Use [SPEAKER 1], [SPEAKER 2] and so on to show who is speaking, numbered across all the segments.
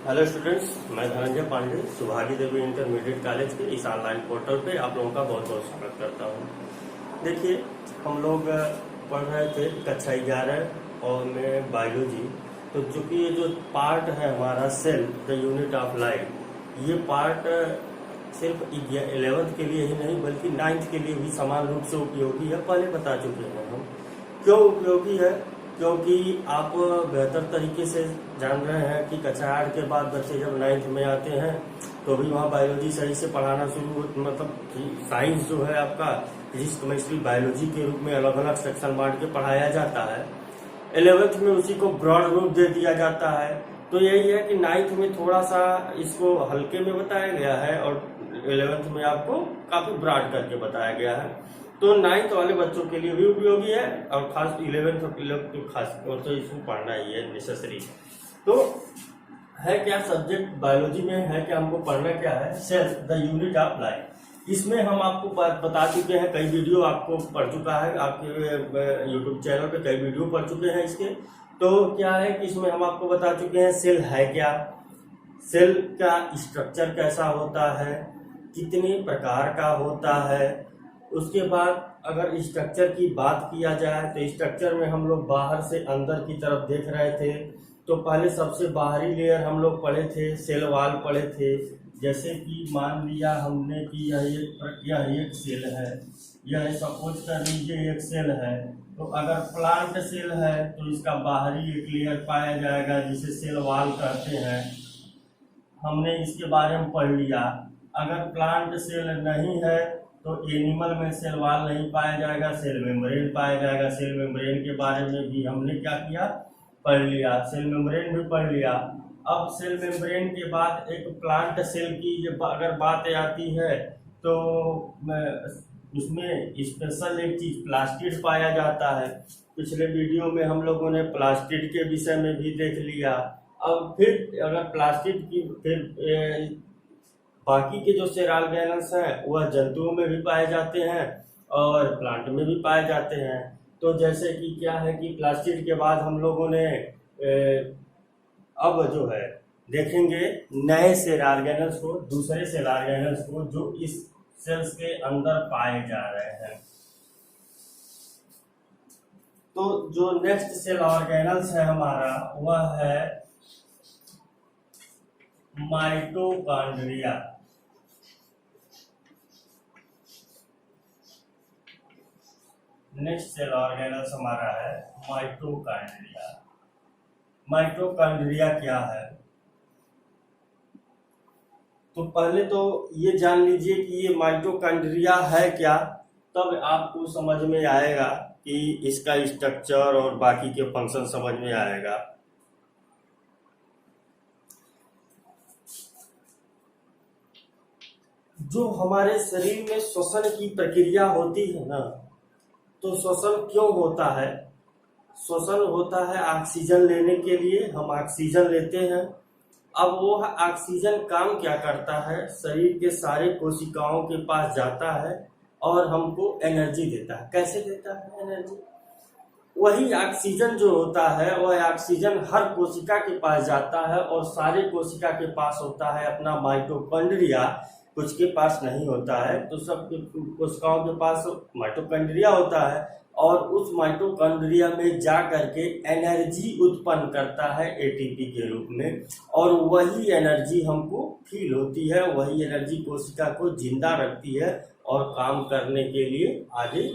[SPEAKER 1] Hello students, मैं धनंजय पांडे सुभागी देवी intermediate college के इस ऑनलाइन पोर्टल पे आप लोगों का बहुत बहुत स्वागत करता हूँ। देखिए, हम लोग पढ़ रहे थे कक्षा 11 और में बायोलॉजी। तो चूंकि ये जो पार्ट है हमारा cell the unit of life, ये पार्ट सिर्फ 11th के लिए ही नहीं बल्कि 9th के लिए भी समान रूप से उपयोगी है। पहले बता चुके हैं हम क्यों उपयोगी है, क्योंकि आप बेहतर तरीके से जान रहे हैं कि कक्षा 8 के बाद बच्चे जब 9th में आते हैं तो भी वहाँ बायोलॉजी सही से पढ़ाना शुरू, मतलब साइंस जो है आपका फिजिक्स केमिस्ट्री बायोलॉजी के रूप में अलग अलग सेक्शन बांट के पढ़ाया जाता है। 11th में उसी को ब्रॉड रूप दे दिया जाता है। तो यही है कि 9th में थोड़ा सा इसको हल्के में बताया गया है और 11th में आपको काफी ब्रॉड करके बताया गया है। तो 9th वाले बच्चों के लिए भी उपयोगी है और खास 11th और 12th तो खास तो इसको पढ़ना ही है नेसेसरी। तो है क्या सब्जेक्ट बायोलॉजी में है क्या, हमको पढ़ना क्या है, cell the unit of life. इसमें हम आपको बता चुके हैं, कई वीडियो आपको पढ़ चुका है, आपके यूट्यूब चैनल पे कई वीडियो पढ़ चुके हैं इसके। तो क्या है कि इसमें हम आपको बता चुके हैं सेल है क्या, सेल का स्ट्रक्चर कैसा होता है, कितने प्रकार का होता है। उसके बाद अगर स्ट्रक्चर की बात किया जाए तो स्ट्रक्चर में हम लोग बाहर से अंदर की तरफ देख रहे थे। तो पहले सबसे बाहरी लेयर हम लोग पढ़े थे, सेल वाल पढ़े थे। जैसे कि मान लिया हमने कि यह एक सेल है, यह सपोज कर लीजिए एक सेल है। तो अगर प्लांट सेल है तो इसका बाहरी एक लेयर पाया जाएगा जिसे सेल वाल कहते हैं, हमने इसके बारे में पढ़ लिया। अगर प्लांट सेल नहीं है तो एनिमल में सेल वाल नहीं पाया जाएगा, सेल मेम्ब्रेन पाया जाएगा। सेल मेम्ब्रेन के बारे में भी हमने क्या किया, पढ़ लिया, सेल मेम्ब्रेन भी पढ़ लिया। अब सेल मेम्ब्रेन के बाद एक प्लांट सेल की जब अगर बात आती है तो उसमें स्पेशल एक चीज प्लास्टिड पाया जाता है। पिछले वीडियो में हम लोगों ने प्लास्टिड के विषय में भी देख लिया। अब फिर अगर प्लास्टिड की फिर बाकी के जो सेल ऑर्गेनल्स हैं वह जंतुओं में भी पाए जाते हैं और प्लांट में भी पाए जाते हैं। तो जैसे कि क्या है कि प्लास्टिड के बाद हम लोगों ने अब जो है देखेंगे नए सेल ऑर्गेनल्स को, दूसरे सेल ऑर्गेनल्स को जो इस सेल्स के अंदर पाए जा रहे हैं। तो जो नेक्स्ट सेल ऑर्गेनल्स है हमारा वह है माइटोकॉन्ड्रिया। नेक्स्ट सेल ऑर्गेनल्स हमारा है माइटोकॉन्ड्रिया। माइटोकॉन्ड्रिया क्या है, तो पहले तो ये जान लीजिए कि ये माइटोकॉन्ड्रिया है क्या, तब आपको समझ में आएगा कि इसका स्ट्रक्चर और बाकी के फंक्शन समझ में आएगा। जो हमारे शरीर में श्वसन की प्रक्रिया होती है ना, तो श्वसन क्यों होता है, श्वसन होता है ऑक्सीजन लेने के लिए, हम ऑक्सीजन लेते हैं। अब वो ऑक्सीजन काम क्या करता है, शरीर के सारे कोशिकाओं के पास जाता है और हमको एनर्जी देता है। कैसे देता है एनर्जी, वही ऑक्सीजन जो होता है वह ऑक्सीजन हर कोशिका के पास जाता है और सारे कोशिका के पास होता है अपना माइटोकॉन्ड्रिया, कुछ के पास नहीं होता है। तो सब कोशिकाओं के पास माइटोकॉन्ड्रिया होता है और उस माइटोकॉन्ड्रिया में जा करके एनर्जी उत्पन्न करता है एटीपी के रूप में, और वही एनर्जी हमको फील होती है, वही एनर्जी कोशिका को जिंदा रखती है और काम करने के लिए आगे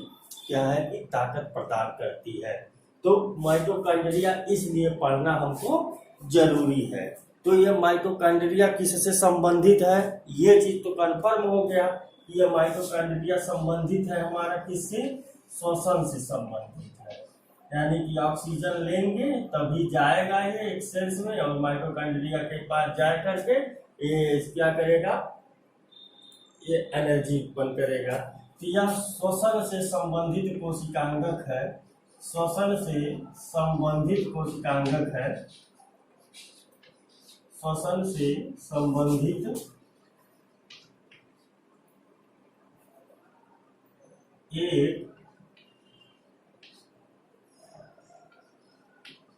[SPEAKER 1] क्या है कि ताकत प्रदान करती है। तो माइटोकॉन्ड्रिया इसलिए पढ़ना हमको जरूरी है। तो ये माइटोकॉन्ड्रिया किससे संबंधित है, ये चीज तो कंफर्म हो गया कि ये माइटोकॉन्ड्रिया संबंधित है हमारा किससे, श्वसन से संबंधित है। यानी कि ऑक्सीजन लेंगे तभी जाएगा ये एक सेल्स में और माइटोकॉन्ड्रिया के पास जा करके ये क्या करेगा, ये एनर्जी उत्पन्न करेगा। तो यह श्वसन से संबंधित कोशिकांगक है, श्वसन से संबंधित कोशिकांगक है, श्वसन से संबंधित एक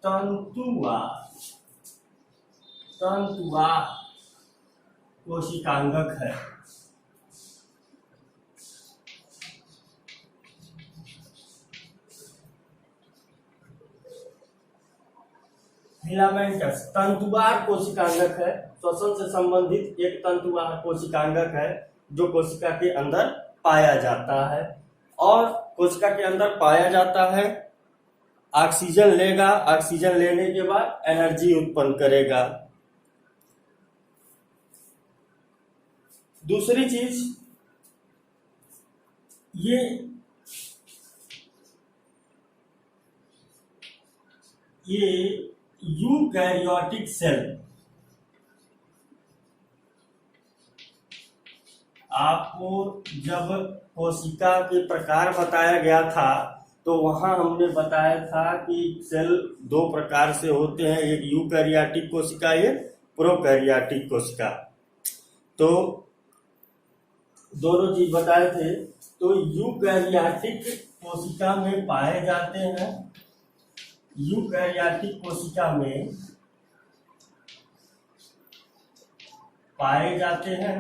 [SPEAKER 1] तंतुवार तंतुवार कोशिकांगक है। फिलामेंटस तंतुवार कोशिकांगक है, श्वसन से संबंधित एक तंतुवार कोशिकांगक है जो कोशिका के अंदर पाया जाता है। और कोशिका के अंदर पाया जाता है, ऑक्सीजन लेगा, ऑक्सीजन लेने के बाद एनर्जी उत्पन्न करेगा। दूसरी चीज, ये यूकैरियोटिक सेल, आपको जब कोशिका के प्रकार बताया गया था तो वहां हमने बताया था कि सेल दो प्रकार से होते हैं, एक यूकैरियोटिक कोशिका, एक प्रोकैरियोटिक कोशिका। तो दोनों चीज बताए थे। तो यूकैरियोटिक कोशिका में पाए जाते हैं, यूकैरियोटिक कोशिका में पाए जाते हैं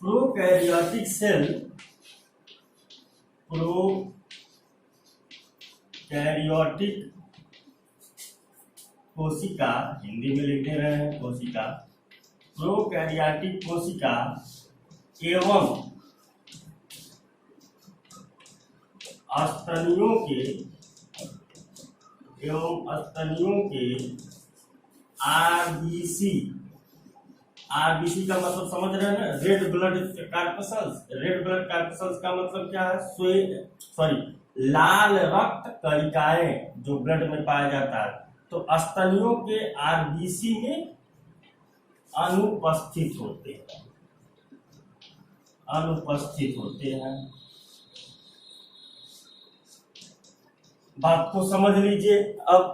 [SPEAKER 1] प्रोकैरियोटिक सेल, प्रोकैरियोटिक कोशिका, हिंदी में लिख दे रहे हैं कोशिका, प्रोकैरियोटिक कोशिका एवं स्तनियों के आरबीसी, आरबीसी का मतलब समझ रहे हैं ना, red blood corpuscles. Red blood corpuscles का मतलब क्या है? लाल रक्त कणिकाएं जो ब्लड में पाया जाता है। तो स्तनियों के आरबीसी में अनुपस्थित होते हैं। बात को समझ लीजिए। अब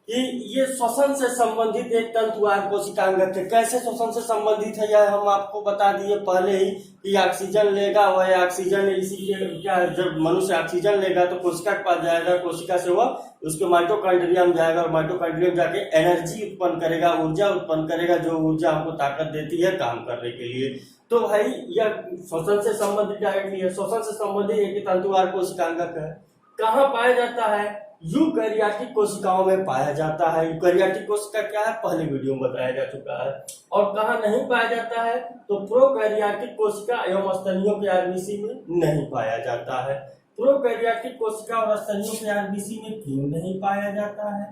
[SPEAKER 1] ये श्वसन से संबंधित एक तंतुवार कोशिकांगक है। कैसे श्वसन से संबंधित है यह हम आपको बता दिए पहले ही कि ऑक्सीजन लेगा, वह ऑक्सीजन इसीलिए क्या, जब मनुष्य ऑक्सीजन लेगा तो कोशिका के पास जाएगा, कोशिका से वह उसके माइटोकॉन्ड्रिया में जाएगा और माइटोकॉन्ड्रिया में जाके एनर्जी उत्पन्न करेगा, ऊर्जा उत्पन्न करेगा, जो ऊर्जा हमको ताकत देती है काम करने के लिए। तो भाई यह श्वसन से संबंधित डायरेक्टली है, श्वसन से संबंधित एक तंतुवार कोशिकांगक है। कहाँ पाया जाता है? यूकैरियोटिक कोशिकाओं में पाया जाता है। यूकैरियोटिक कोशिका क्या है पहले वीडियो में बताया जा चुका है। और कहाँ नहीं पाया जाता है? तो प्रोकैरियोटिक कोशिका एवं स्तनियों के आरबीसी में नहीं पाया जाता है। प्रोकैरियोटिक कोशिका और स्तनियों के आरबीसी में क्यों नहीं पाया जाता है?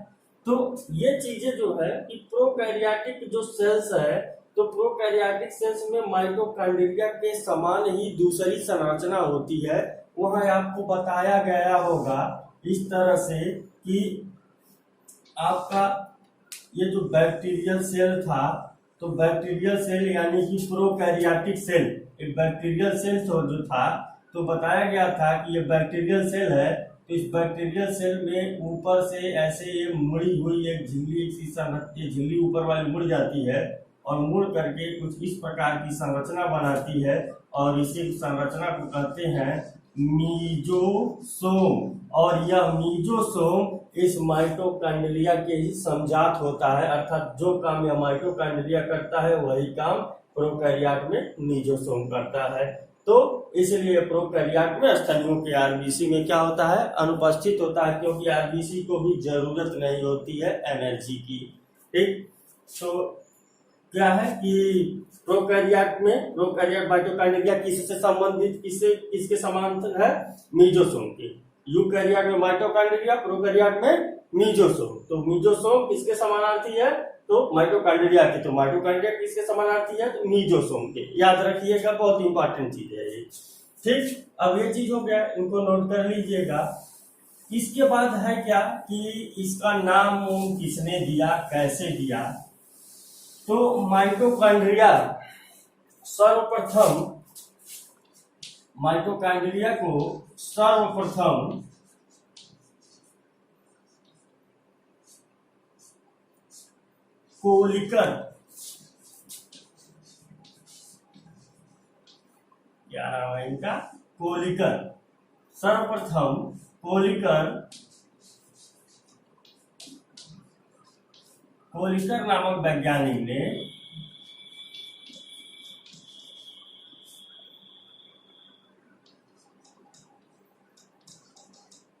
[SPEAKER 1] तो ये चीजें जो है कि प्रोकैरियोटिक जो सेल्स है, तो प्रोकैरियोटिक सेल्स में माइटोकॉन्ड्रिया के समान ही दूसरी संरचना होती है। वहां आपको बताया गया होगा इस तरह से कि आपका ये जो बैक्टीरियल सेल था, तो बैक्टीरियल सेल यानी कि प्रोकैरियोटिक सेल, एक बैक्टीरियल सेल जो था, तो बताया गया था कि ये बैक्टीरियल सेल है। तो इस बैक्टीरियल सेल में ऊपर से ऐसे ये मुड़ी हुई एक झिल्ली, ये झिल्ली ऊपर वाली मुड़ जाती है और मुड़ करके कुछ इस प्रकार की संरचना बनाती है और इसी संरचना को कहते हैं मीजोसोम। और यह मीजोसोम इस माइटोकॉन्ड्रिया के ही समजात होता है, अर्थात जो काम यह माइटोकॉन्ड्रिया करता है वही काम प्रोकैरियोट में मीजोसोम करता है। तो इसलिए प्रोकैरियोट में स्तनियों के आरबीसी में क्या होता है? अनुपस्थित होता है, क्योंकि आरबीसी को भी जरूरत नहीं होती है एनर्जी की। ठीक, तो क्या है कि प्रोकैरियोट में प्रोकैरियोट माइटोकॉन्ड्रिया किससे संबंधित, किसके समानांतर है? मीजोसोम के। यूकैरियोट में माइटोकॉन्ड्रिया, प्रोकैरियोट में मीजोसोम। तो मीजोसोम किसके समानार्थी है? तो माइटोकॉन्ड्रिया के। तो माइटोकॉन्ड्रिया किसके समानार्थी है? तो मीजोसोम के। याद रखिएगा, बहुत इंपॉर्टेंट चीज है ये। ठीक, अब ये चीज हो गया, इनको नोट कर लीजिएगा। इसके बाद है क्या कि इसका नाम किसने दिया, कैसे दिया? तो माइटोकॉन्ड्रिया सर्वप्रथम, माइटोकॉन्ड्रिया को सर्वप्रथम कोलिकन, 11वां महीने का कोलिकन, सर्वप्रथम कोलिकन कोलिकर नामक वैज्ञानिक ने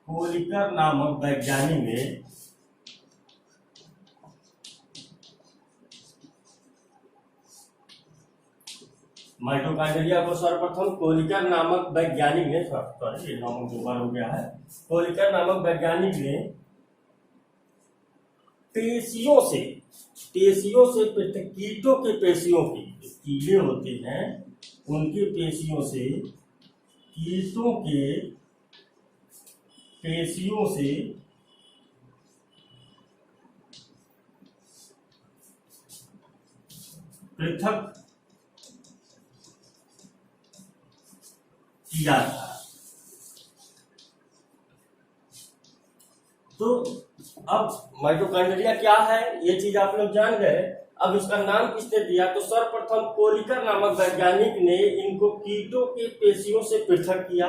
[SPEAKER 1] कोलिकर नामक वैज्ञानिक ने माइटोकॉन्ड्रिया को सर्वप्रथम कोलिकर नामक वैज्ञानिक ने, सॉरी ये नामक दो बार हो गया है, कोलिकर नामक वैज्ञानिक ने पेशियों से पृथक कीटों के पेशियों की, कीड़े होते हैं उनके पेशियों से, कीटों के पेशियों से पृथक किया था। तो अब माइटोकॉन्ड्रिया क्या है ये चीज आप लोग जान गए। अब इसका नाम किसने दिया, तो सर्वप्रथम कोलिकर नामक वैज्ञानिक ने इनको कीटों के पेशियों से पृथक किया,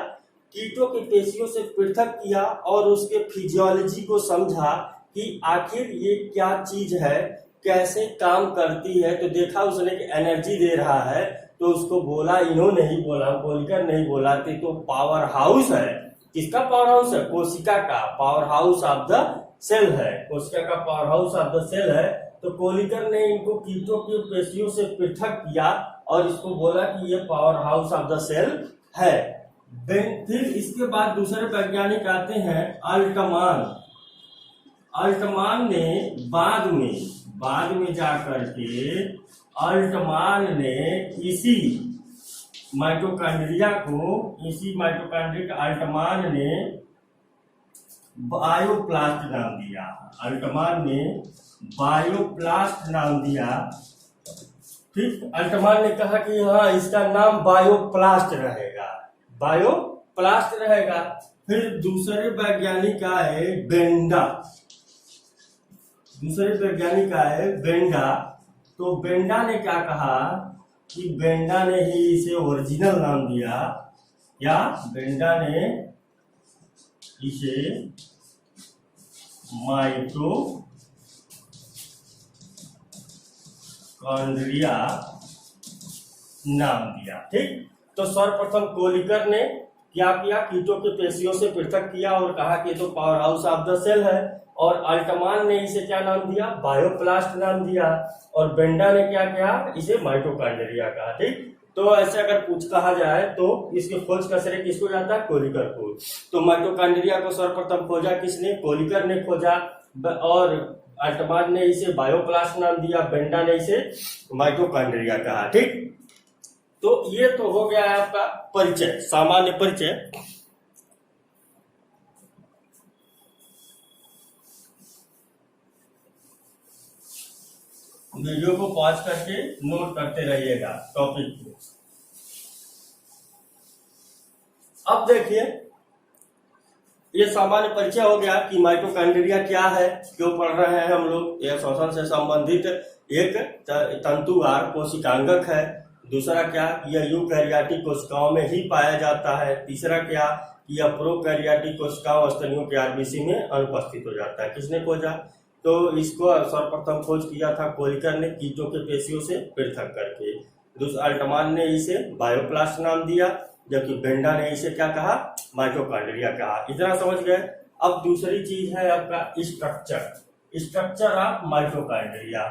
[SPEAKER 1] कीटों के पेशियों से पृथक किया और उसके फिजियोलॉजी को समझा कि आखिर ये क्या चीज है, कैसे काम करती है। तो देखा उसने कि एनर्जी दे रहा है, तो उसको बोला, इन्होंने नहीं बोला, कोलिकर नहीं बोला, तो पावर हाउस है। किसका पावर हाउस है, कोशिका का power house of the cell है, कोशिका का power house of the cell है। तो कोलिकर ने इनको कीटों की पेशियों से पृथक किया और इसको बोला कि ये power house of the cell है। फिर इसके बाद दूसरे वैज्ञानिक आते हैं अल्टमान। अल्टमान ने बाद में जाकर के अल्टमान ने इसी माइटोकॉन्ड्रिया अल्टमान ने बायोप्लास्ट नाम दिया। अल्टमान ने बायोप्लास्ट नाम दिया। ठीक, अल्टमान ने कहा कि हाँ इसका नाम बायोप्लास्ट रहेगा, बायोप्लास्ट रहेगा। फिर दूसरे वैज्ञानिक आए बेंडा। तो बेंडा ने क्या कहा कि बेंडा ने ही इसे ओरिजिनल नाम दिया, या बेंडा ने इसे माइटोकॉन्ड्रिया नाम दिया। ठीक, तो सर्वप्रथम कोलिकर ने क्या किया, कीटों के पेशियों से पृथक किया और कहा कि ये तो power house of the cell है। और अल्टमान ने इसे क्या नाम दिया, बायोप्लास्ट नाम दिया। और बेंडा ने क्या किया, इसे माइटोकॉन्ड्रिया कहा। ठीक, तो ऐसे अगर कहा जाए तो इसकी खोज का श्रेय किसको जाता है, कोलिकर को। तो माइटोकॉन्ड्रिया को सर्वप्रथम खोजा किसने, कोलिकर ने खोजा। और अल्टमान ने इसे बायोप्लास्ट नाम दिया, बेंडा ने इसे माइटोकॉन्ड्रिया कहा। ठीक, तो ये तो हो गया है आपका परिचय, सामान्य परिचय। वीडियो को पॉज करके नोट करते रहिएगा टॉपिक को। अब देखिए, ये सामान्य परिचय हो गया कि माइटोकॉन्ड्रिया क्या है, क्यों पढ़ रहे हैं हम लोग। यह श्वसन से संबंधित एक तंतुवार कोशिकांगक है। दूसरा क्या, यह यूकैरियोटिक कोशिकाओं में ही पाया जाता है। तीसरा क्या, यह प्रोकैरियोटिक कोशिकाओं स्तनियों के आरबीसी में अनुपस्थित हो जाता है। किसने खोजा, तो इसको सर्वप्रथम खोज किया था कोलिकर ने, कीटों के पेशियों से पृथक करके। दूसरा अल्टमान ने इसे बायोप्लास्ट नाम दिया, जबकि बेंडा ने इसे क्या कहा, माइटोकॉन्ड्रिया कहा। इतना समझ गए। अब दूसरी चीज है आपका स्ट्रक्चर ऑफ माइटोकॉन्ड्रिया।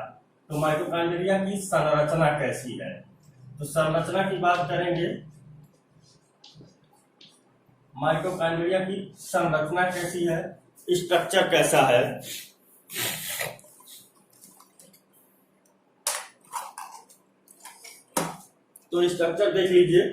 [SPEAKER 1] तो माइटोकॉन्ड्रिया की संरचना कैसी है, तो संरचना की बात करेंगे। माइटोकॉन्ड्रिया की संरचना कैसी है, स्ट्रक्चर कैसा है। तो स्ट्रक्चर देख लीजिए।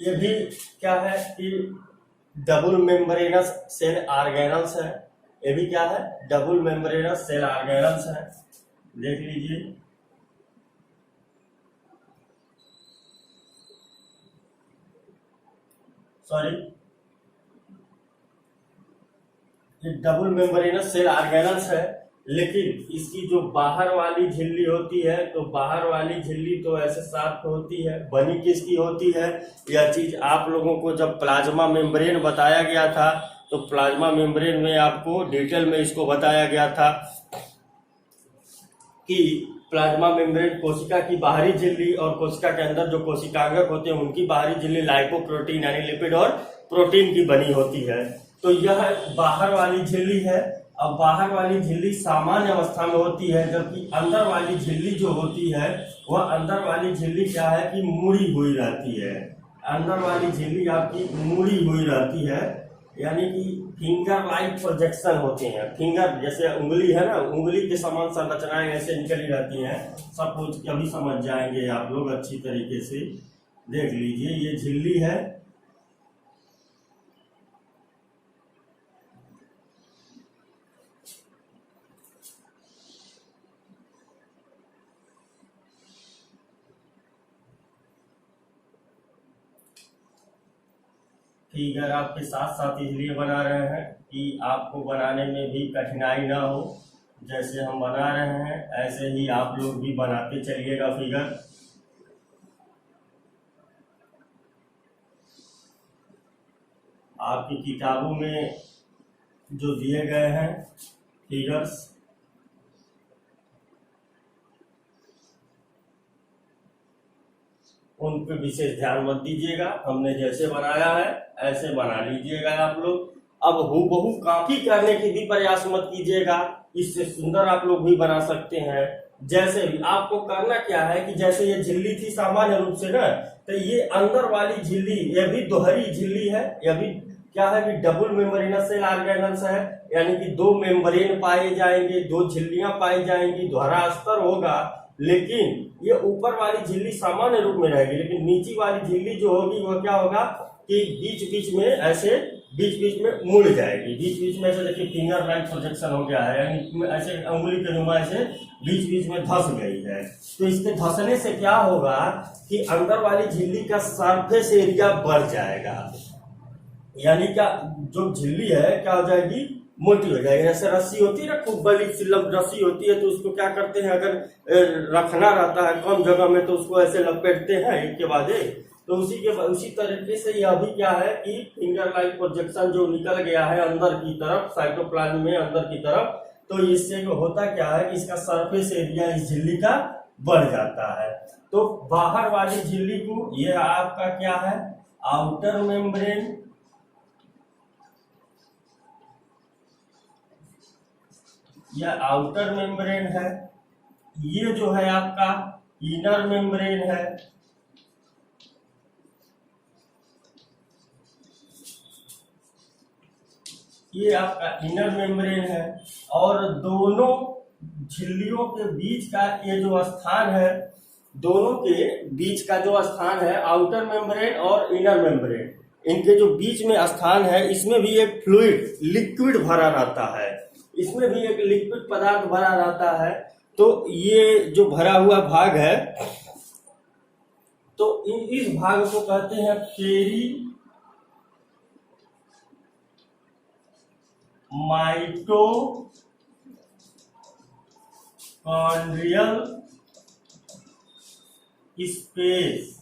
[SPEAKER 1] ये भी क्या है कि डबल मेम्ब्रेनस सेल ऑर्गेनल्स है। ये भी क्या है, डबल मेम्ब्रेनस सेल ऑर्गेनल्स है। देख लीजिए, सॉरी, ये डबल मेम्ब्रेनस सेल ऑर्गेनल्स है। लेकिन इसकी जो बाहर वाली झिल्ली होती है, तो बाहर वाली झिल्ली तो ऐसे साफ होती है, बनी किसकी होती है। यह चीज आप लोगों को जब प्लाज्मा मेम्ब्रेन बताया गया था, तो प्लाज्मा मेम्ब्रेन में आपको डिटेल में इसको बताया गया था कि प्लाज्मा मेम्ब्रेन कोशिका की बाहरी झिल्ली और कोशिका के अंदर जो कोशिकांगक होते हैं उनकी बाहरी झिल्ली लाइपोप्रोटीन यानी लिपिड और प्रोटीन की बनी होती है। तो यह बाहर वाली झिल्ली है। अब बाहर वाली झिल्ली सामान्य अवस्था में होती है, जबकि अंदर वाली झिल्ली जो होती है वह अंदर वाली झिल्ली क्या है कि मुड़ी हुई रहती है। अंदर वाली झिल्ली आपकी मुड़ी हुई रहती है, यानी कि फिंगर लाइक प्रोजेक्शन होते हैं। फिंगर जैसे उंगली है ना, उंगली के समान संरचनाएं ऐसे निकली रहती हैं। सब कुछ कभी समझ जाएंगे आप लोग अच्छी तरीके से। देख लीजिए, ये झिल्ली है, फिगर आपके साथ साथ इसलिए बना रहे हैं कि आपको बनाने में भी कठिनाई ना हो। जैसे हम बना रहे हैं ऐसे ही आप लोग भी बनाते चलिएगा फिगर। आपकी किताबों में जो दिए गए हैं फिगर्स, उन पे विशेष ध्यान मत दीजिएगा। हमने जैसे बनाया है ऐसे बना लीजिएगा आप लोग। अब हूबहू कॉपी करने की भी प्रयास मत कीजिएगा, इससे सुंदर आप लोग भी बना सकते हैं। जैसे भी आपको करना क्या है कि जैसे ये झिल्ली थी सामान्य रूप से ना, तो ये अंदर वाली झिल्ली यह भी दोहरी झिल्ली है। यह भी क्या है कि डबल मेम्ब्रेनस सेल ऑर्गेनल्स है, यानी कि दो मेम्ब्रेन पाए जाएंगे, दो झिल्लियां पाई जाएंगी, दोहरा अस्तर होगा। लेकिन ये ऊपर वाली झिल्ली सामान्य रूप में रहेगी, लेकिन नीचे वाली झिल्ली जो होगी वह क्या होगा कि बीच बीच में ऐसे बीच बीच में मुड़ जाएगी। बीच बीच में ऐसे देखिए फिंगर लाइक प्रोजेक्शन हो गया है, यानी ऐसे उंगली के नुमा से बीच बीच में धस गई है। तो इसके धसने से क्या होगा कि अंदर वाली झिल्ली का सरफेस एरिया बढ़ जाएगा, यानी क्या जो झिल्ली है क्या हो जाएगी, मोटी हो जाएगी। जैसे रस्सी होती है ना, खूब बड़ी सी रस्सी होती है, तो उसको क्या करते हैं, अगर रखना रहता है कम जगह में तो उसको ऐसे लपेटते हैं एक के बाद एक। तो उसी तरीके से यह भी क्या है कि फिंगर लाइक प्रोजेक्शन जो निकल गया है अंदर की तरफ, साइटोप्लाज्म में अंदर की तरफ, तो इससे होता क्या है कि इसका सरफेस एरिया इस झिल्ली का बढ़ जाता है। तो बाहर वाली झिल्ली को, यह आपका क्या है, आउटर मेम्ब्रेन, यह आउटर मेम्ब्रेन है। ये जो है आपका इनर मेम्ब्रेन है। ये आपका इनर मेम्ब्रेन है। और दोनों झिल्लियों के बीच का ये जो स्थान है, दोनों के बीच का जो स्थान है, आउटर मेम्ब्रेन और इनर मेम्ब्रेन, इनके जो बीच में स्थान है, इसमें भी एक फ्लूइड लिक्विड भरा रहता है। इसमें भी एक लिक्विड पदार्थ भरा रहता है। तो ये जो भरा हुआ भाग है, तो इस भाग को कहते हैं peri mitochondrial space.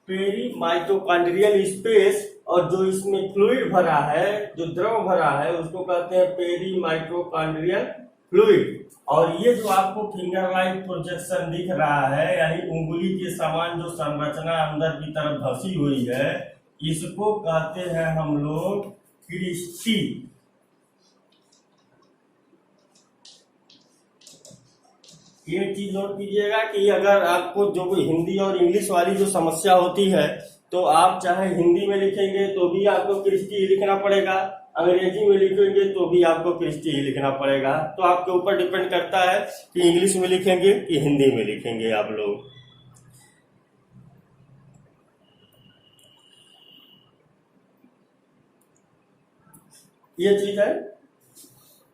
[SPEAKER 1] Peri mitochondrial space, और जो इसमें फ्लूइड भरा है, जो द्रव भरा है, उसको कहते हैं पेरी माइटोकॉन्ड्रियल फ्लूइड। और ये जो आपको फिंगर लाइक प्रोजेक्शन दिख रहा है, यानी उंगली के समान जो संरचना अंदर की तरफ धसी हुई है, इसको कहते हैं हम लोग क्रिस्टी। ये चीज नोट कीजिएगा कि अगर आपको जो कोई हिंदी और इंग्लिश वाली जो समस्या होती है, तो आप चाहे हिंदी में लिखेंगे तो भी आपको क्रिस्टी ही लिखना पड़ेगा, अंग्रेजी में लिखेंगे तो भी आपको क्रिस्टी ही लिखना पड़ेगा। तो आपके ऊपर डिपेंड करता है कि इंग्लिश में लिखेंगे कि हिंदी में लिखेंगे आप लोग। ये चीज है।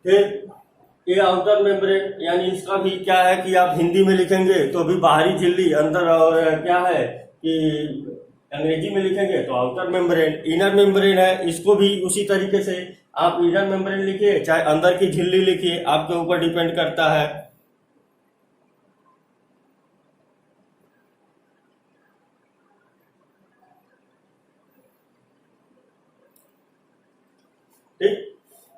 [SPEAKER 1] फिर ये आउटर मेम्ब्रेन, यानी इसका भी क्या है कि आप हिंदी में लिखेंगे तो भी बाहरी झिल्ली, अंदर और क्या है कि अंग्रेजी में लिखेंगे तो आउटर मेम्ब्रेन। इनर मेम्ब्रेन है, इसको भी उसी तरीके से आप इनर मेम्ब्रेन लिखिए चाहे अंदर की झिल्ली लिखिए, आपके ऊपर डिपेंड करता है। ठीक,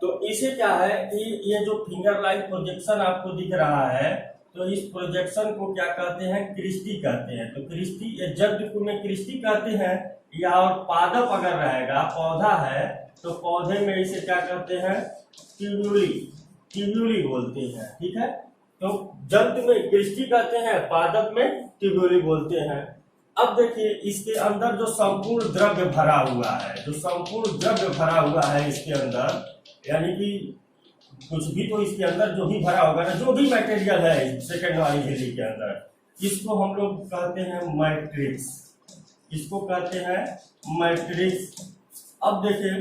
[SPEAKER 1] तो इसे क्या है कि ये जो फिंगर लाइक प्रोजेक्शन आपको दिख रहा है, तो इस प्रोजेक्शन को क्या कहते हैं, क्रिस्टी कहते हैं। तो क्रिस्टी, जड़ में क्रिस्टी कहते हैं, या और पादप अगर रहेगा, पौधा है तो पौधे में इसे क्या कहते हैं, ट्यूब्यूली, ट्यूब्यूली बोलते हैं। ठीक है, तो जड़ में क्रिस्टी कहते हैं, पादप में ट्यूब्यूली बोलते हैं। अब देखिए इसके अंदर जो संपूर्ण द्रव्य भरा हुआ है, जो संपूर्ण द्रव्य भरा हुआ है इसके अंदर, यानी कि कुछ भी तो इसके अंदर जो भी भरा होगा ना, जो भी मटेरियल है सेकेंड वाली झिल्ली के अंदर, इसको हम लोग कहते हैं मैट्रिक्स, इसको कहते हैं मैट्रिक्स। अब देखिए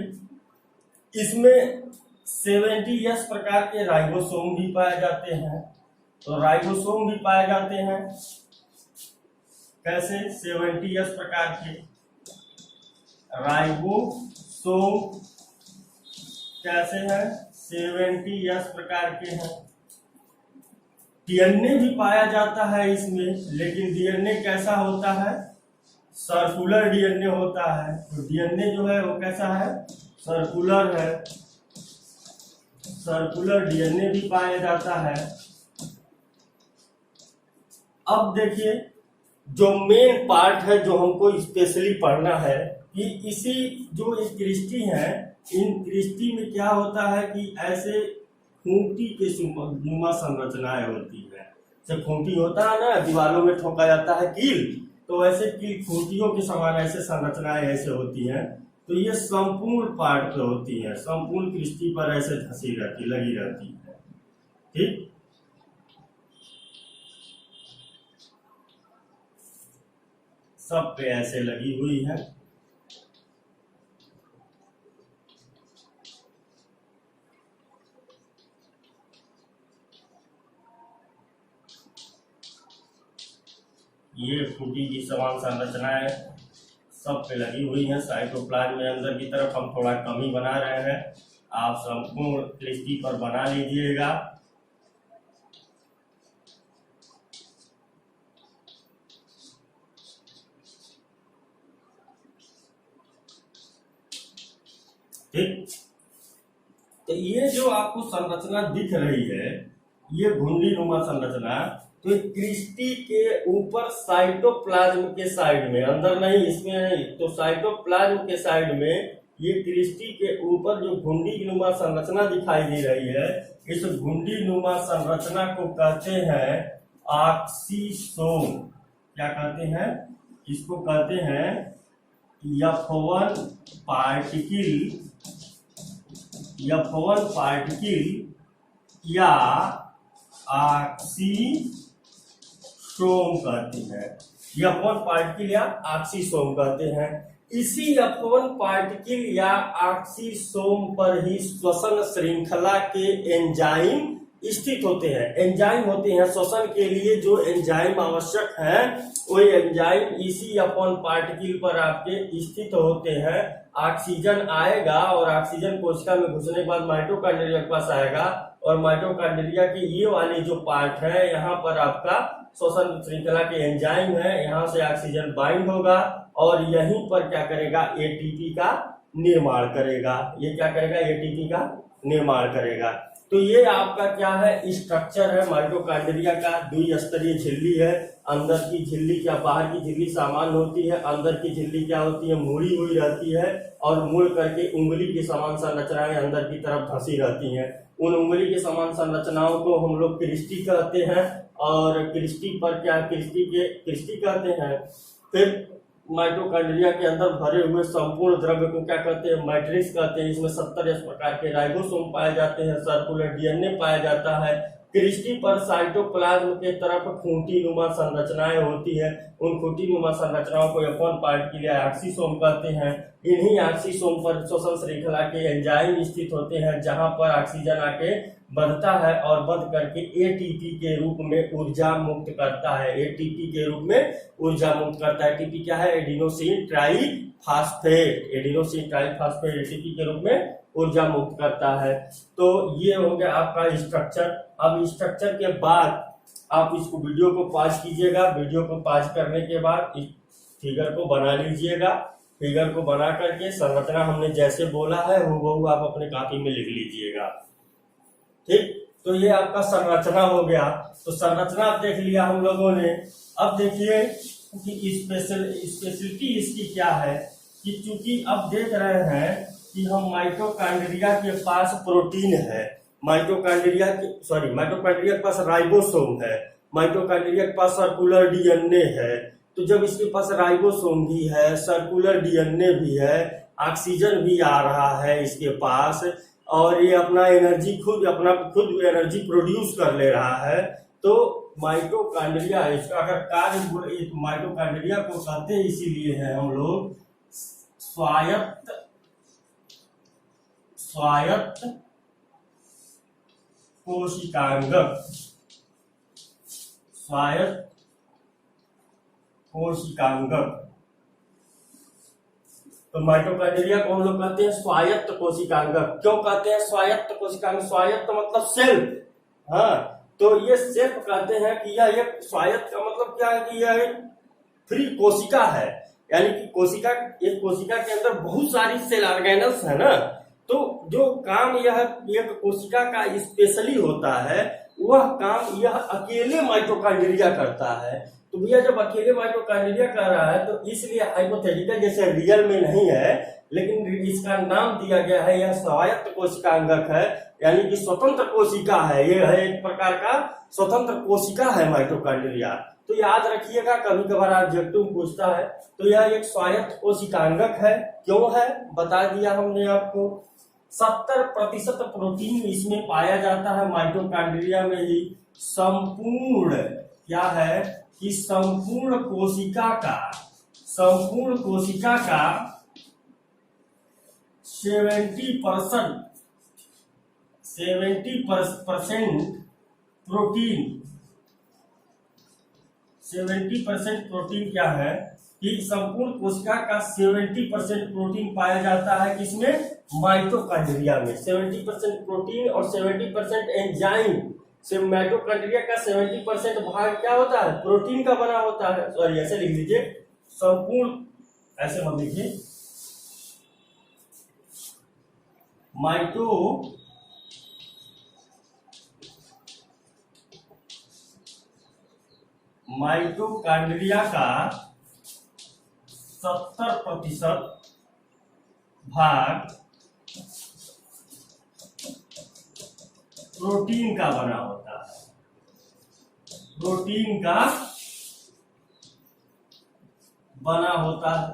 [SPEAKER 1] इसमें 70S प्रकार के राइबोसोम भी पाए जाते हैं। तो राइबोसोम भी पाए जाते हैं, कैसे, 70S प्रकार के राइबोसोम कैसे हैं, 70S प्रकार के हैं। डीएनए भी पाया जाता है इसमें, लेकिन डीएनए कैसा होता है, सर्कुलर डीएनए होता है। तो डीएनए जो है वो कैसा है, सर्कुलर है, सर्कुलर डीएनए भी पाया जाता है। अब देखिए जो मेन पार्ट है जो हमको स्पेशली पढ़ना है कि इसी जो ये क्रिस्टी है, इन क्रिस्टी में क्या होता है कि ऐसे खूंटी के नुमा संरचनाएं होती है। जब खूंटी होता है ना, दीवारों में ठोका जाता है कील, तो ऐसे कील खूंटियों के समान ऐसे संरचनाएं ऐसे होती हैं। तो ये संपूर्ण पार्ट पे होती है, संपूर्ण क्रिस्टी पर ऐसे धंसी रहती, लगी रहती है। ठीक, सब पे ऐसे लगी हुई है। ये खूंटी की समान संरचनाएं सब पे लगी हुई हैं। साइटोप्लाज्म में अंदर की तरफ हम थोड़ा कमी बना रहे हैं, आप संपूर्ण क्रिस्टी पर बना लीजिएगा। ठीक, तो ये जो आपको संरचना दिख रही है, ये घुंडी नुमा संरचना, तो क्रिस्टी के ऊपर साइटोप्लाज्म के साइड में, अंदर नहीं, इसमें नहीं, तो साइटोप्लाज्म के साइड में ये क्रिस्टी के ऊपर जो घुंडी नुमा संरचना दिखाई दे रही है, इस घुंडी नुमा संरचना को कहते हैं ऑक्सीसोम। क्या कहते हैं, इसको कहते हैं F1 पार्टिकल, F1 पार्टिकल या ऑक्सीसोम कहते हैं, F1 पार्टिकल या ऑक्सीसोम कहते हैं। इसी F1 पार्टिकल या ऑक्सीसोम पर ही श्वसन श्रृंखला के एंजाइम स्थित होते हैं। एंजाइम होते हैं श्वसन के लिए, जो एंजाइम आवश्यक है वो एंजाइम इसी F1 पार्टिकल पर आपके स्थित होते हैं। ऑक्सीजन आएगा और ऑक्सीजन कोशिका में घुसने के बाद माइटोकॉन्ड्रिया के पास आएगा, और माइटोकॉन्ड्रिया की ये वाली जो पार्ट है, यहाँ पर आपका श्वसन श्रृंखला के एंजाइम है, यहाँ से ऑक्सीजन बाइंड होगा और यहीं पर क्या करेगा, एटीपी का निर्माण करेगा। ये क्या करेगा, एटीपी का निर्माण करेगा। तो ये आपका क्या है, स्ट्रक्चर है माइटोकॉन्ड्रिया का। द्विस्तरीय झिल्ली है, अंदर की झिल्ली क्या, बाहर की झिल्ली सामान्य होती है, अंदर की झिल्ली क्या होती है, मुड़ी हुई रहती है, और मुड़ करके उंगली की समान संरचनाएं अंदर की तरफ धंसी रहती हैं। उन उंगली के समान संरचनाओं को हम लोग क्रिस्टी कहते हैं, और क्रिस्टी पर क्या, क्रिस्टी कहते हैं। फिर माइटोकॉन्ड्रिया के अंदर भरे हुए संपूर्ण द्रव्य को क्या कहते हैं, मैट्रिक्स कहते हैं। इसमें 70 प्रकार के राइबोसोम पाए जाते हैं, सर्कुलर डीएनए पाया जाता है, क्रिस्टी पर साइटोप्लाज्म के तरफ खूंटी नुमा संरचनाएं होती है। उन खूंटी नुमा संरचनाओं को F1 पार्ट के लिए ऑक्सीसोम कहते हैं। इन्हीं ऑक्सीसोम पर श्वसन श्रृंखला के एंजाइम स्थित होते हैं, जहां पर ऑक्सीजन आके बढ़ता है और बढ़ करके एटीपी के रूप में ऊर्जा मुक्त करता है। एटीपी के रूप में ऊर्जा मुक्त करता है। एटीपी क्या है? Adenosine triphosphate. Adenosine triphosphate ATP के रूप में ऊर्जा मुक्त करता है। तो ये हो गया आपका स्ट्रक्चर। अब स्ट्रक्चर के बाद आप इसको वीडियो को पॉज कीजिएगा। वीडियो को पॉज करने के बाद इस फिगर को बना लीजिएगा। फिगर को बना करके संरचना हमने जैसे बोला है हूबहू आप अपने कॉपी में लिख लीजिएगा। ठीक, तो ये आपका संरचना हो गया। तो संरचना आप देख लिया हम लोगों ने। अब देखिए कि स्पेशलिटी इसकी क्या है कि चूंकि अब देख रहे हैं कि हम माइटोकॉन्ड्रिया के पास प्रोटीन है, माइटोकॉन्ड्रिया के पास राइबोसोम है, माइटोकॉन्ड्रिया के पास सर्कुलर डीएनए है। तो जब इसके पास राइबोसोम भी है, सर्कुलर डीएनए भी है, ऑक्सीजन भी आ रहा है इसके पास, और ये अपना खुद एनर्जी प्रोड्यूस कर ले रहा है, तो माइटोकॉन्ड्रिया इसका अगर कार्य, माइटोकॉन्ड्रिया को कहते हैं इसीलिए है हम लोग स्वायत्त कोशिकांगक। स्वायत्त कोशिकांगक। तो माइटोकॉन्ड्रिया को हम लोग कहते हैं स्वायत्त कोशिकांगक। क्यों कहते हैं स्वायत्त कोशिकांग? स्वायत्त मतलब सेल्फ। हाँ, तो ये सेल्फ कहते हैं कि यह एक स्वायत्त का मतलब क्या है कि यह एक फ्री कोशिका है, यानी कि एक कोशिका के अंदर बहुत सारी सेल ऑर्गेनल्स है ना, तो जो काम यह एक कोशिका का स्पेशली होता है वह काम यह अकेले माइटोकॉन्ड्रिया करता है। तो भैया जब अकेले माइटोकॉन्ड्रिया कर रहा है तो इसलिए हाइपोथेटिकल, जैसे रियल में नहीं है लेकिन इसका नाम दिया गया है, यह स्वायत्त कोशिकांगक है, यानी कि स्वतंत्र कोशिका है। यह है एक प्रकार का स्वतंत्र कोशिका है माइटोकॉन्ड्रिया। तो याद रखिएगा, कभी कभार ऑब्जेक्टिव पूछता है। तो यह एक स्वायत्त कोशिकांगक है। क्यों है बता दिया हमने आपको। 70% प्रोटीन इसमें पाया जाता है माइटोकॉन्ड्रिया में ही। संपूर्ण क्या है कि संपूर्ण कोशिका का 70% प्रोटीन क्या है कि संपूर्ण कोशिका का 70% प्रोटीन पाया जाता है किसमें? माइटोकॉन्ड्रिया में। 70% प्रोटीन और 70% एंजाइम से माइटोकॉन्ड्रिया का 70% भाग क्या होता है? प्रोटीन का बना होता है। सॉरी, ऐसे लिख लीजिए, संपूर्ण, ऐसे मत लिखिए, माइटोकॉन्ड्रिया का 70% भाग प्रोटीन का बना होता है। प्रोटीन का बना होता है।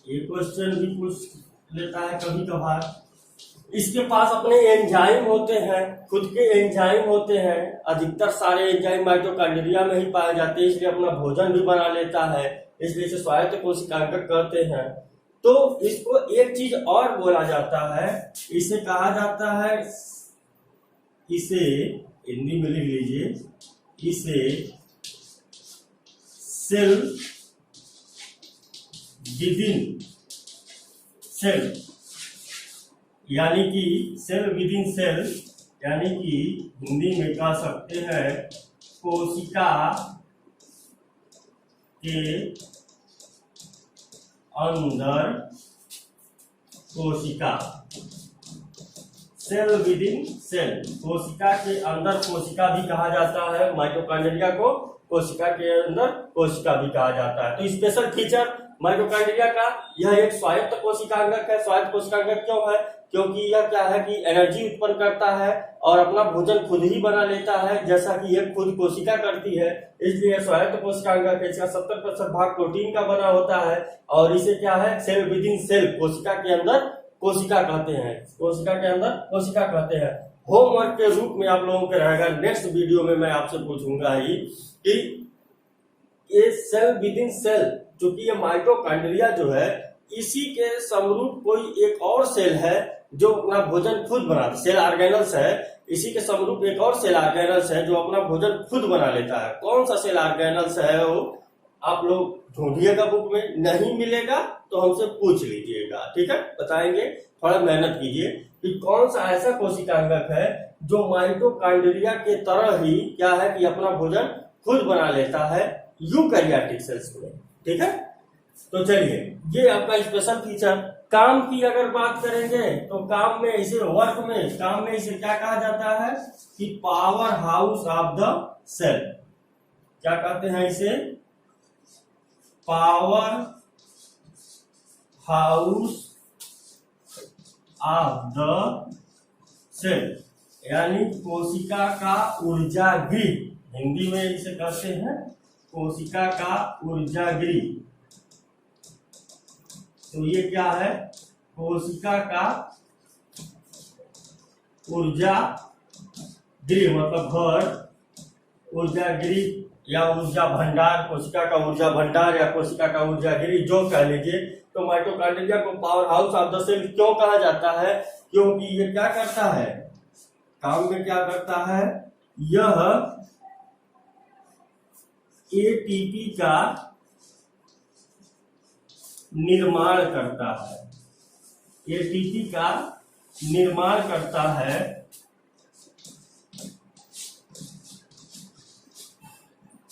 [SPEAKER 1] ये क्वेश्चन भी पूछ लेता है कभी कभार। इसके पास अपने एंजाइम होते हैं, खुद के एंजाइम होते हैं। अधिकतर सारे एंजाइम माइटोकॉन्ड्रिया में ही पाए जाते हैं, इसलिए अपना भोजन भी बना लेता है, इसलिए इसे स्वायत्त कोशिकांगक कहते हैं। तो इसको एक चीज और बोला जाता है, इसे कहा जाता है, इसे हिंदी में लिख लीजिए, इसे सेल विदिन सेल, यानी कि सेल विदिन सेल, यानी कि हिंदी में कह सकते हैं कोशिका के अंदर कोशिका। सेल विदिन सेल, कोशिका के अंदर कोशिका भी कहा जाता है। माइटोकॉन्ड्रिया को कोशिका के अंदर कोशिका भी कहा जाता है। तो स्पेशल फीचर माइटोकॉन्ड्रिया का, यह एक स्वायत्त कोशिकांगक है। स्वायत्त कोशिकांगक क्यों है? क्योंकि यह क्या है कि एनर्जी उत्पन्न करता है और अपना भोजन खुद ही बना लेता है, जैसा कि यह खुद कोशिका करती है, इसलिए स्वायत्त कोशिकांगक है। इसका 70% भाग प्रोटीन का बना होता है और इसे क्या है? सेल विदिन सेल, कोशिका के अंदर कोशिका कहते हैं। कोशिका के अंदर कोशिका कहते हैं। होमवर्क के रूप में आप लोगों के रहेगा। नेक्स्ट वीडियो में मैं आपसे पूछूंगा ही कि ये सेल विद इन सेल, चूंकि ये माइटोकॉन्ड्रिया जो है इसी के समरूप कोई एक और सेल है जो अपना भोजन खुद बनाता है। सेल ऑर्गेनल्स है, इसी के समरूप एक और सेल ऑर्गेनल्स है जो अपना भोजन खुद बना लेता है। कौन सा सेल ऑर्गेनल्स है वो आप लोग ढूंढिएगा, बुक में नहीं मिलेगा तो हमसे पूछ लीजिएगा, ठीक है, बताएंगे। थोड़ा मेहनत कीजिए कि कौन सा ऐसा कोशिकांगक है जो माइटोकॉन्ड्रिया के तरह ही क्या है कि अपना भोजन खुद बना लेता है यूकैरियोटिक सेल्स में, ठीक है। तो चलिए, ये आपका स्पेशल फीचर। काम की अगर बात करेंगे तो काम में इसे वर्क में काम में इसे क्या कहा जाता है कि power house of the cell. क्या कहते हैं इसे? Power house of the cell, यानी कोशिका का ऊर्जा गृह। हिंदी में इसे कहते हैं कोशिका का ऊर्जा गृह। तो ये क्या है? कोशिका का ऊर्जा गृह, मतलब घर, ऊर्जा गृह या ऊर्जा भंडार, कोशिका का ऊर्जा भंडार या कोशिका का ऊर्जा गृह जो कह लीजिए। तो माइटोकॉन्ड्रिया को power house of the cell क्यों कहा जाता है? क्योंकि ये क्या करता है, काम में क्या करता है, यह एटीपी का निर्माण करता है। एटीपी का निर्माण करता है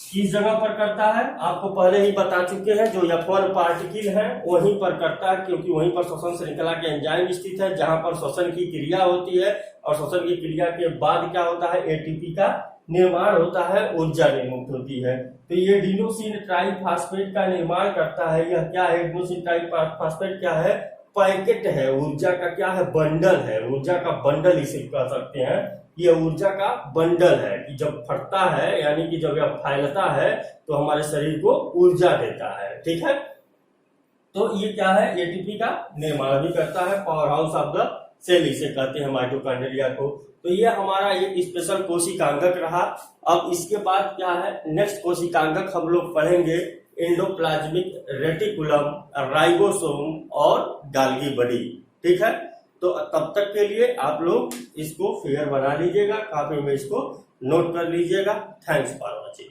[SPEAKER 1] किस जगह पर करता है? आपको पहले ही बता चुके हैं, जो F1 पार्टिकल है वहीं पर करता है, क्योंकि वहीं पर श्वसन श्रृंखला के एंजाइम स्थित है जहां पर श्वसन की क्रिया होती है। और श्वसन की क्रिया के बाद क्या होता है? एटीपी का निर्माण होता है, ऊर्जा निर्मित होती है। तो ये एडिनोसिन ट्राइफॉस्फेट का निर्माण करता है। यह क्या है? एडिनोसिन ट्राइफॉस्फेट क्या है? पैकेट है, ऊर्जा का क्या है? बंडल है, ऊर्जा का बंडल इसे कह सकते हैं। ये ऊर्जा का बंडल है कि जब फटता है, यानी कि जब यह फैलता है तो हमारे शरीर को ऊर्जा देता है, ठीक है। तो ये क्या है? एटीपी का निर्माण भी करता है। Power house of the cell इसे कहते हैं माइटोकॉन्ड्रिया को। तो ये हमारा एक स्पेशल कोशिकांगक रहा। अब इसके बाद क्या है? नेक्स्ट कोशिकांगक हम लोग पढ़ेंगे एंडोप्लाज्मिक रेटिकुलम, राइबोसोम और गाल्गी बॉडी, ठीक है। तो तब तक के लिए आप लोग इसको फिगर बना लीजिएगा, कॉपी में इसको नोट कर लीजिएगा। Thanks for watching.